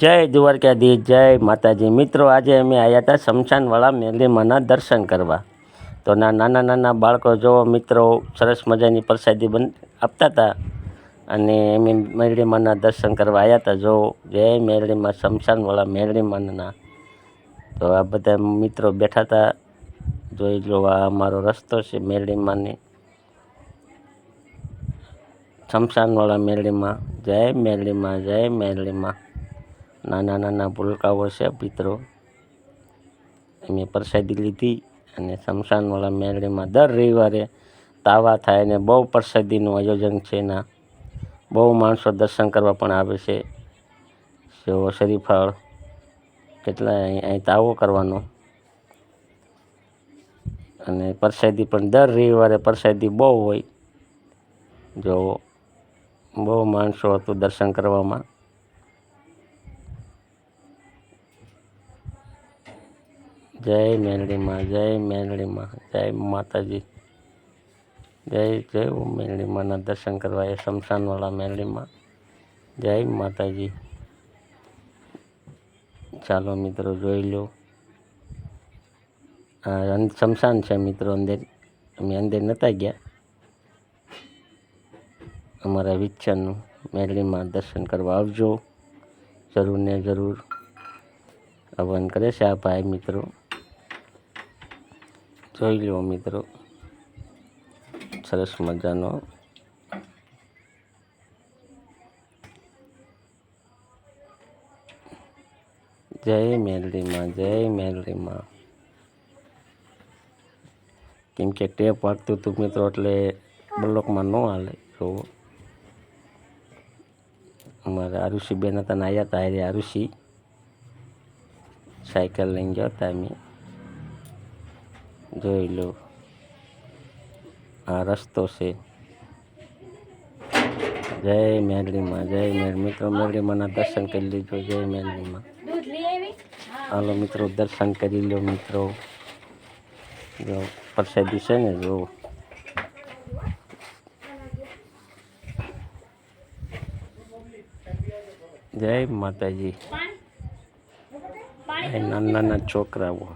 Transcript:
જય દ્વારકાધીશ, જય માતાજી. મિત્રો, આજે અમે આવ્યા હતા શમશાનવાળા મેરડીમાના દર્શન કરવા. તો નાના નાના બાળકો જો મિત્રો સરસ મજાની પ્રસાદી આપતા હતા અને અમે મેરડીમાના દર્શન કરવા આવ્યા હતા. જો જય મેરડીમાં, શમશાનવાળા મેરડીમાના. તો આ બધા મિત્રો બેઠા હતા. જોઈ લો, આ અમારો રસ્તો છે મેરડીમાની, શમશાનવાળા મેરડીમાં. જય મેરડીમાં, જય મેરડીમાં. નાના નાના ભૂલકાઓ છે મિત્રો. અમે પ્રસાદી લીધી અને શમશાનવાળા મેરડીમાં દર રવિવારે તાવા થાય અને બહુ પ્રસાદીનું આયોજન છે. એના બહુ માણસો દર્શન કરવા પણ આવે છે. જો શરીફાળ કેટલા અહીં તાવો કરવાનો અને પ્રસાદી પણ દર રવિવારે પ્રસાદી બહુ હોય. જો બહુ માણસો હતું દર્શન કરવામાં. જય મેરડીમાં, જય મેરડીમાં, જય માતાજી. જય જય મેરડીમાના દર્શન કરવા એ શમશાનવાળા મેરડીમાં. જય માતાજી. ચાલો મિત્રો, જોઈ લો, શમશાન છે મિત્રો. અંદર અમે અંદર નહોતા ગયા. અમારા વિચ્છાનું મેરડીમાં દર્શન કરવા આવજો જરૂર ને જરૂર. આહ્વાન કરે છે આ ભાઈ મિત્રો. જોઈ લો મિત્રો, સરસ મજાનો જય મેરડીમાં, જય મેરડીમાં. કેમ કે ટેપ વાગતું હતું મિત્રો, એટલે બ્લોકમાં ન હાલે. તો અમારા આરુષી બેન હતા ને આવ્યા હતા. હારે આરુષી સાયકલ લઈને ગયા હતા અમે. જોઈ લો, આ રસ્તો છે. જય મેરડીમાં, જય મિત્રો. મેરડીમાંના દર્શન કરી લીધો. જય મેરડીમાં. હાલો મિત્રો, દર્શન કરી લો મિત્રો. જો પ્રસાદી છે ને, જો જય માતાજી. નાના નાના છોકરાઓ